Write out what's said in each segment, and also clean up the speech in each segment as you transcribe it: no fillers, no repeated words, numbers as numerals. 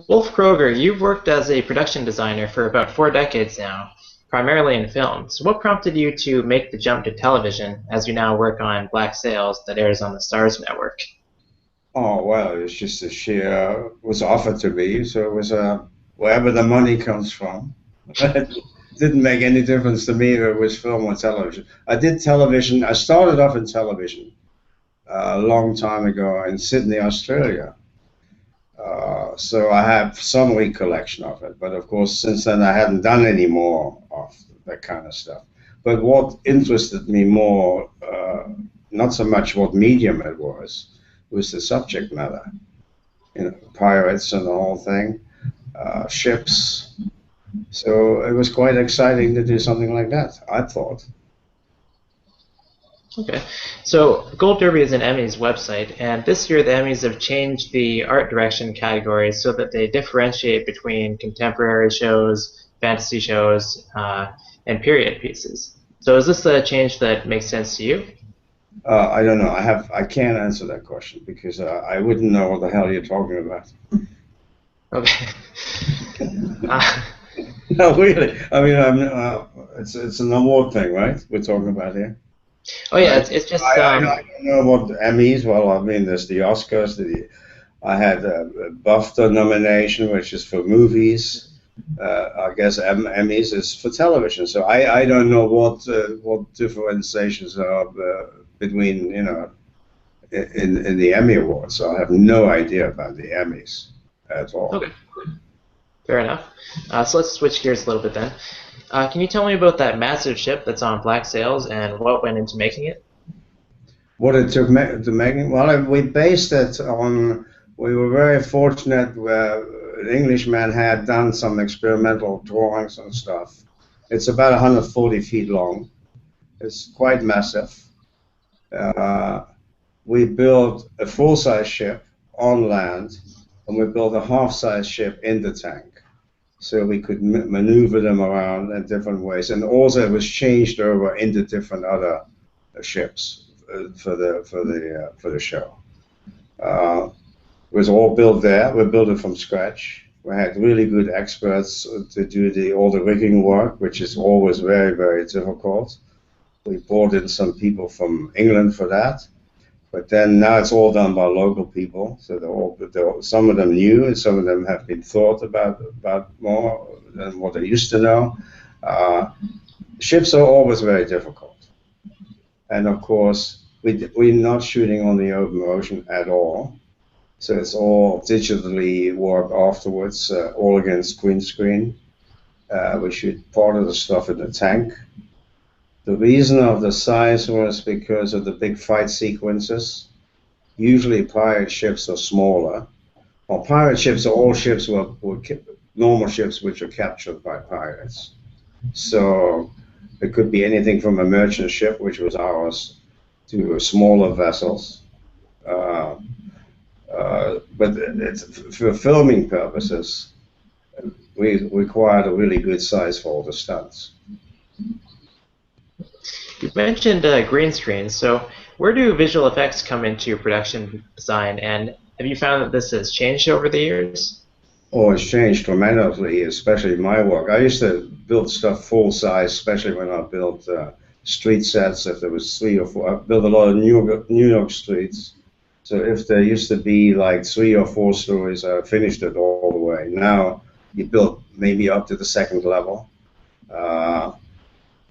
Wolf Kroeger, you've worked as a production designer for about 4 decades now, primarily in film. So what prompted you to make the jump to television as you now work on Black Sails that airs on the Starz network? Oh, well, it's just a sheer was offered to me, so it was wherever the money comes from. It didn't make any difference to me if it was film or television. I did television. I started off in television a long time ago in Sydney, Australia. So I have some recollection of it, but of course, since then I hadn't done any more of that kind of stuff. But what interested me more, not so much what medium it was the subject matter. Pirates and the whole thing, ships. So it was quite exciting to do something like that, I thought. Okay. So Gold Derby is an Emmys website, and this year the Emmys have changed the art direction categories so that they differentiate between contemporary shows, fantasy shows, and period pieces. So is this a change that makes sense to you? I don't know. I can't answer that question because I wouldn't know what the hell you're talking about. Okay. Uh, No, really. I mean, it's an award thing, right? We're talking about here. oh yeah, it's just I don't know what Emmys. Well, I mean, there's the Oscars. I had a BAFTA nomination, which is for movies. I guess Emmys is for television. So I don't know what differentiations are between in the Emmy Awards. So I have no idea about the Emmys at all. okay. Fair enough. So let's switch gears a little bit then. Can you tell me about that massive ship that's on Black Sails and what went into making it? What it took to make it? Well, we based it on. We were very fortunate where an Englishman had done some experimental drawings and stuff. It's about 140 feet long. It's quite massive. Uh, we built a full-size ship on land, and we built a half-size ship in the tank, so we could maneuver them around in different ways. And also, it was changed over into different other ships for the show. It was all built there. We built it from scratch. We had really good experts to do all the rigging work, which is always very, very difficult. We brought in some people from England for that. But then now it's all done by local people. So some of them knew, and some of them have been thought about more than what they used to know. Uh, Ships are always very difficult. And of course, we're not shooting on the open ocean at all. So it's all digitally worked afterwards, all against green screen. We shoot part of the stuff in the tank. The reason of the size was because of the big fight sequences. Usually pirate ships are smaller. Well, pirate ships are all ships were normal ships which are captured by pirates. So it could be anything from a merchant ship, which was ours, to smaller vessels. Uh, but for filming purposes, we required a really good size for all the stunts. You mentioned green screens, so where do visual effects come into your production design, and have you found that this has changed over the years? Oh, it's changed tremendously, especially my work. I used to build stuff full size, especially when I built street sets. If there was three or four, I built a lot of New York streets. So if there used to be like 3 or 4 stories, I finished it all the way. Now you build maybe up to the second level. Uh,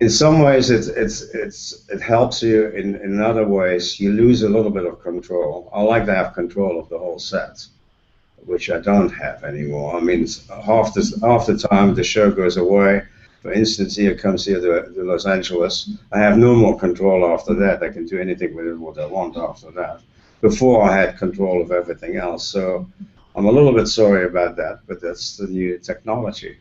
in some ways, it helps you. In other ways, you lose a little bit of control. I like to have control of the whole set, which I don't have anymore. I mean, half the time the show goes away. For instance, here comes here to Los Angeles. I have no more control after that. I can do anything with it what I want after that. Before I had control of everything else. So I'm a little bit sorry about that, but that's the new technology.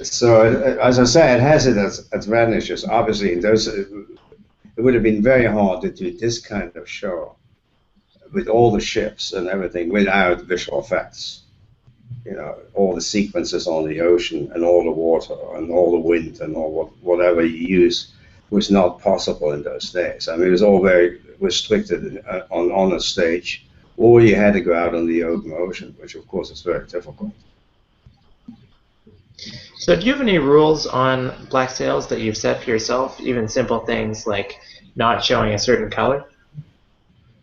So as I say, it has its advantages. Obviously, it would have been very hard to do this kind of show with all the ships and everything without visual effects. All the sequences on the ocean and all the water and all the wind and whatever you use was not possible in those days. I mean, it was all very restricted on a stage, or you had to go out on the open ocean, which of course is very difficult. So do you have any rules on black sails that you've set for yourself? Even simple things like not showing a certain color?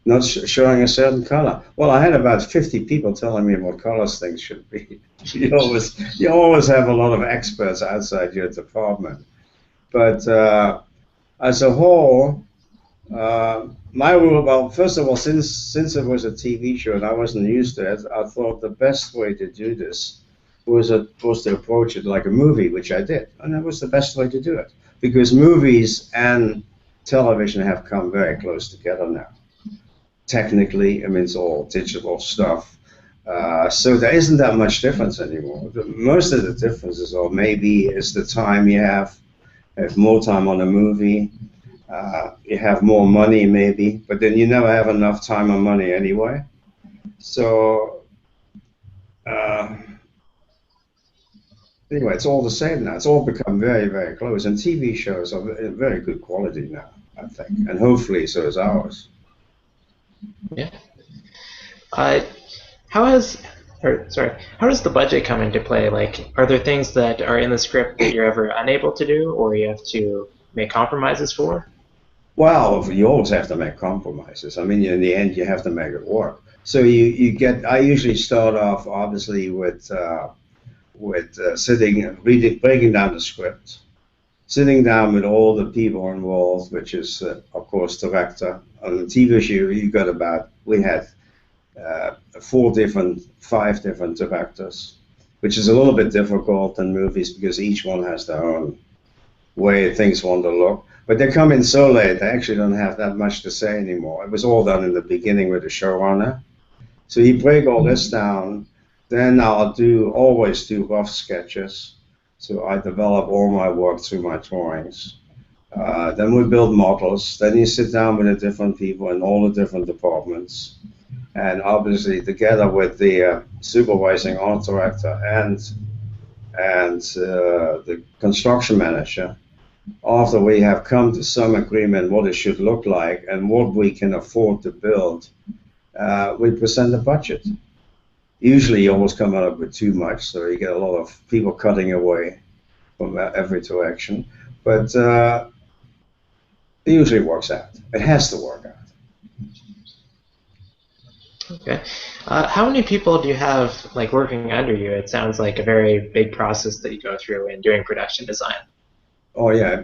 Not showing a certain color. Well, I had about 50 people telling me what colors things should be. You always have a lot of experts outside your department. But as a whole, my rule, well, first of all, since it was a TV show and I wasn't used to it, I thought the best way to do this was to approach it like a movie, which I did, and that was the best way to do it, because movies and television have come very close together now. Technically, I mean, it's all digital stuff, so there isn't that much difference anymore. Most of the differences, or maybe, is the time you have more time on a movie. You have more money, maybe, but then you never have enough time or money anyway. So anyway, it's all the same now. It's all become very, very close, and TV shows are very good quality now, I think, and hopefully so is ours. Yeah. How does the budget come into play? Like, are there things that are in the script that you're ever unable to do, or you have to make compromises for? Well, you always have to make compromises. I mean, in the end, you have to make it work. So you get. I usually start off, obviously, with sitting, breaking down the script, sitting down with all the people involved, which is, of course, director. On the TV show, we had 5 different directors, which is a little bit difficult in movies because each one has their own way things want to look. But they come in so late, they actually don't have that much to say anymore. It was all done in the beginning with the showrunner. So you break all this down, then I'll always do rough sketches. So I develop all my work through my drawings. Then we build models. Then you sit down with the different people in all the different departments. And obviously together with the supervising art director and the construction manager, after we have come to some agreement what it should look like and what we can afford to build, we present a budget. Usually you always come up with too much, so you get a lot of people cutting away from every direction. But it usually works out. It has to work out. Okay. How many people do you have working under you? It sounds like a very big process that you go through in doing production design. Oh yeah.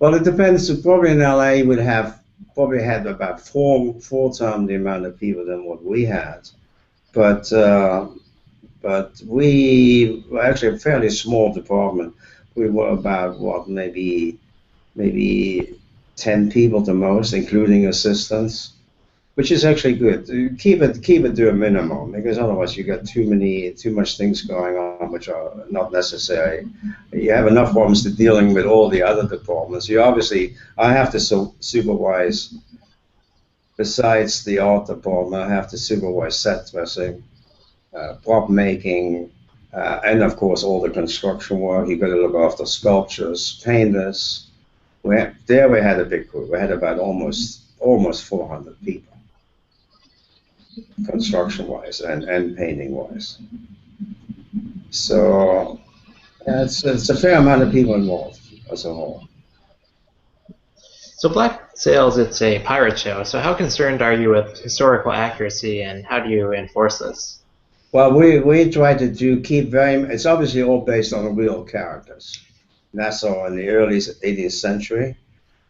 Well, it depends. Probably in LA would have probably had about four times the amount of people than what we had. But we were actually a fairly small department. We were about maybe 10 people the most, including assistants, which is actually good. Keep it to a minimum, because otherwise you got too much things going on which are not necessary. You have enough problems to dealing with all the other departments. I have to supervise. Besides the art department, I have to supervise set dressing, prop making, and of course all the construction work. You got to look after sculptures, painters. We had a big crew. We had about almost 400 people, construction-wise and painting-wise. So it's a fair amount of people involved as a whole. So Black Sails, it's a pirate show. So how concerned are you with historical accuracy, and how do you enforce this? Well, we try to it's obviously all based on real characters. Nassau in the early 18th century.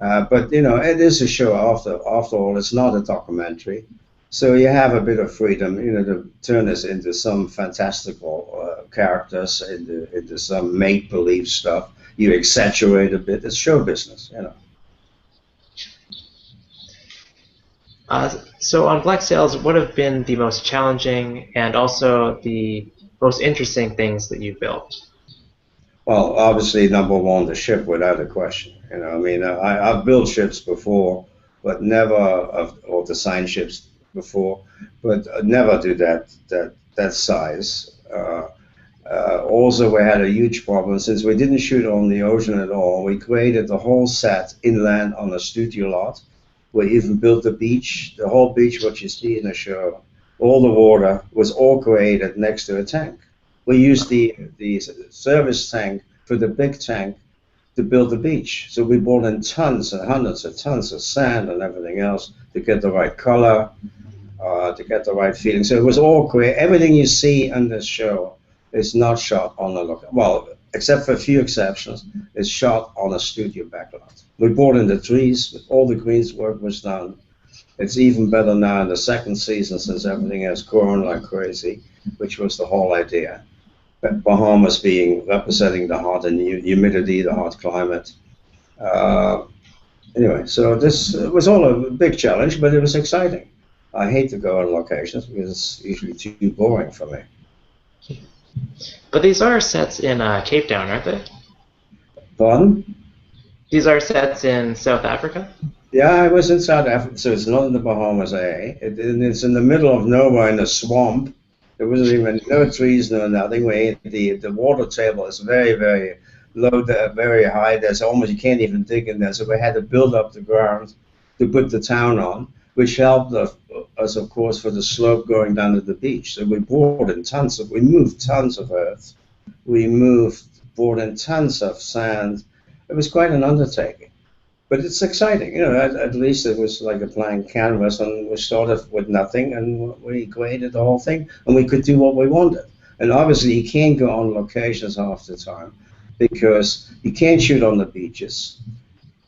But, it is a show after all. It's not a documentary. So you have a bit of freedom, to turn this into some fantastical characters, into some make-believe stuff. You exaggerate a bit. It's show business, So on Black Sails, what have been the most challenging and also the most interesting things that you've built? Well, obviously, number one, the ship, without a question. I've built ships before, but never, or designed ships before, but never do that size. Also, we had a huge problem since we didn't shoot on the ocean at all. We created the whole set inland on a studio lot. We even built the beach, the whole beach, what you see in the show, all the water was all created next to a tank. We used the service tank for the big tank to build the beach. So we brought in tons and hundreds of tons of sand and everything else to get the right color, to get the right feeling. So it was all created. Everything you see in this show is not shot on a location. Well, except for a few exceptions, it's shot on a studio backlot. We brought in the trees, all the greens work was done. It's even better now in the second season since everything has grown like crazy, which was the whole idea. But Bahamas being representing the hot and humidity, the hot climate. Anyway, so this was all a big challenge, but it was exciting. I hate to go on locations because it's usually too boring for me. But these are sets in Cape Town, aren't they? Pardon? These are sets in South Africa? Yeah, I was in South Africa, so it's not in the Bahamas, eh? It's in the middle of nowhere in a swamp. There wasn't even no trees, no nothing. The water table is very, very low, very high. There's almost, you can't even dig in there. So we had to build up the ground to put the town on, which helped us, of course, for the slope going down to the beach. So we brought in we moved tons of earth. Brought in tons of sand. It was quite an undertaking. But it's exciting, at least it was like a blank canvas, and we started with nothing, and we created the whole thing, and we could do what we wanted. And obviously you can't go on locations half the time, because you can't shoot on the beaches,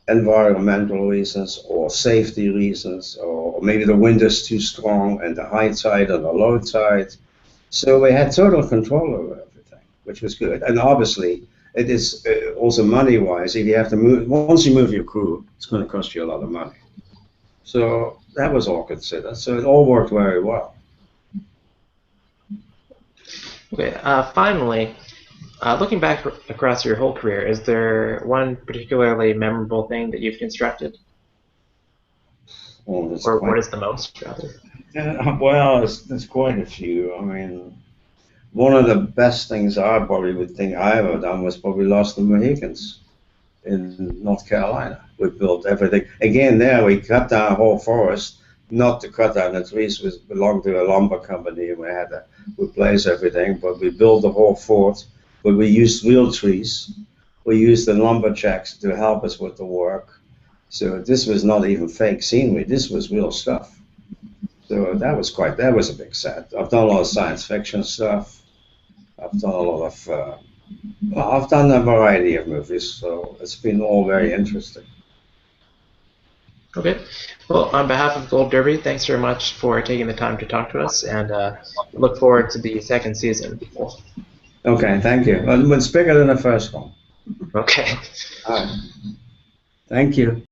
environmental reasons, or safety reasons, or maybe the wind is too strong, and the high tide and the low tide. So we had total control over everything, which was good. And obviously, it is also money-wise. If you have to move, once you move your crew, it's going to cost you a lot of money. So that was all considered. So it all worked very well. Okay. Finally, looking back across your whole career, is there one particularly memorable thing that you've constructed, or what is the most, rather? Well, there's quite a few. I mean, one of the best things I probably would think I ever done was probably Lost the Mohicans in North Carolina. We built everything. Again, there we cut down a whole forest, not to cut down the trees, which belonged to a lumber company, and we had to replace everything, but we built the whole fort, but we used real trees. We used the lumberjacks to help us with the work. So this was not even fake scenery, this was real stuff. So that was a big set. I've done a lot of science fiction stuff. I've done a lot of, I've done a variety of movies, so it's been all very interesting. Okay. Well, on behalf of Gold Derby, thanks very much for taking the time to talk to us, and look forward to the second season. Okay, thank you. It's bigger than the first one. Okay. All right. Thank you.